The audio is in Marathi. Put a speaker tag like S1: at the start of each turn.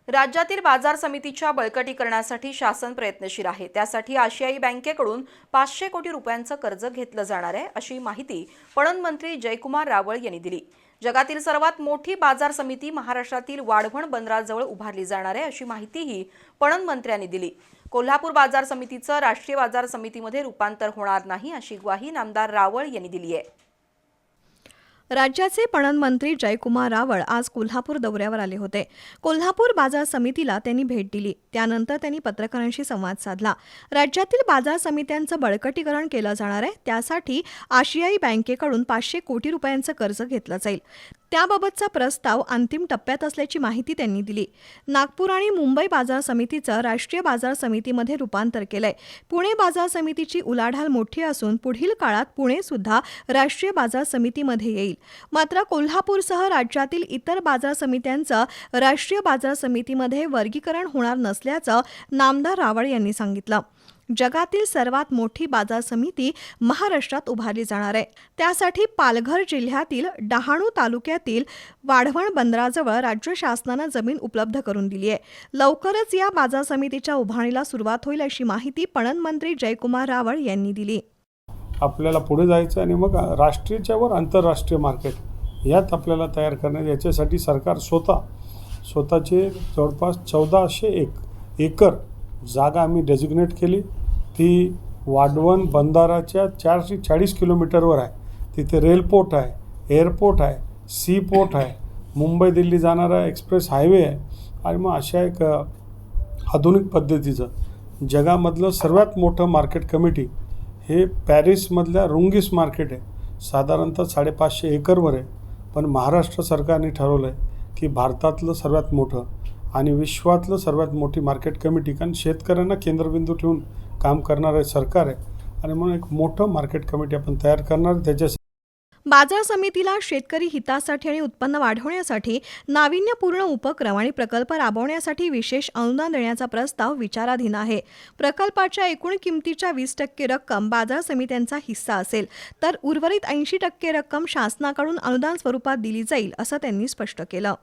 S1: राज्यातील बाजार समितीच्या बळकटीकरणासाठी शासन प्रयत्नशील आहे। त्यासाठी आशियाई बँकेकडून 500 कोटी रुपयांचं कर्ज घेतलं जाणार आहे, अशी माहिती पणन मंत्री जयकुमार रावळ यांनी दिली। जगातील सर्वात मोठी बाजार समिती महाराष्ट्रातील वाढवण बंदराजवळ उभारली जाणार आहे, अशी माहितीही पणन मंत्र्यांनी दिली। कोल्हापूर बाजार समितीचं राष्ट्रीय बाजार समितीमध्ये रूपांतर होणार नाही, अशी ग्वाही नामदार रावळ यांनी दिली आहे।
S2: राज्याचे पणन मंत्री जयकुमार रावळ आज कोल्हापूर दौऱ्यावर आले होते। कोल्हापूर बाजार समितीला त्यांनी भेट दिली। त्यानंतर त्यांनी पत्रकारांशी संवाद साधला। राज्यातील बाजार समित्यांचं बळकटीकरण केलं जाणार आहे, त्यासाठी आशियाई बँकेकडून 500 कोटी रुपयांचं कर्ज घेतलं जाईल। त्याबाबतचा प्रस्ताव अंतिम टप्प्यात असल्याची माहिती त्यांनी दिली। नागपूर आणि मुंबई बाजार समितीचं राष्ट्रीय बाजार समितीमध्ये रूपांतर केलंय। पुणे बाजार समितीची उलाढाल मोठी असून पुढील काळात पुणे सुद्धा राष्ट्रीय बाजार समितीमध्ये येईल। मात्र कोल्हापूरसह राज्यातील इतर बाजार समित्यांचं राष्ट्रीय बाजार समितीमध्ये वर्गीकरण होणार नसल्याचं नामदार रावळ यांनी सांगितलं। जगातील सर्वात मोठी बाजार समिती महाराष्ट्रात उभारली जाणार आहे। त्यासाठी पालघर जिल्ह्यातील डहाणू तालुक्यातील वाढवण बंदराजवळ राज्य शासनानं जमीन उपलब्ध करून दिली आहे। लवकरच या बाजार समितीच्या उभारणीला सुरुवात होईल, अशी माहिती पणन मंत्री जयकुमार रावळ यांनी दिली।
S3: आपल्याला पुढे जायचं आणि मग राष्ट्रीयच्या वर आंतरराष्ट्रीय मार्केट यात आपल्याला तयार करण्यात, याच्यासाठी सरकार स्वतःचे जवळपास 1401 एकर जागा आम्ही डेजिग्नेट केली। ती वाढवण बंदराच्या 440 किलोमीटरवर आहे। तिथे रेलपोर्ट आहे, एअरपोर्ट आहे, सी पोर्ट आहे, मुंबई दिल्ली जाणारा एक्सप्रेस हायवे आहे आणि मग अशा एक आधुनिक पद्धतीचं जगामधलं सर्वात मोठं मार्केट कमिटी हे पॅरिसमधल्या रुंगीस मार्केट आहे। साधारणतः 550 एकरवर आहे। पण महाराष्ट्र सरकारने ठरवलं आहे की भारतातलं सर्वात मोठं आणि विश्वातलं सर्वात मोठी मार्केट कमिटी, कारण शेतकऱ्यांना केंद्रबिंदू ठेवून काम करणारे सरकार आहे आणि म्हणून एक मोठं मार्केट कमिटी आपण तयार करणार। त्याच्यासाठी
S2: बाजार समितीला शेतकरी हितासाठी आणि उत्पन्न वाढवण्यासाठी नाविन्यपूर्ण उपक्रम आणि प्रकल्प राबवण्यासाठी विशेष अनुदान देण्याचा प्रस्ताव विचाराधीन आहे। प्रकल्पाच्या एकूण किमतीच्या 20% रक्कम बाजार समित्यांचा हिस्सा असेल, तर उर्वरित 80% रक्कम शासनाकडून अनुदान स्वरूपात दिली जाईल, असं त्यांनी स्पष्ट केलं।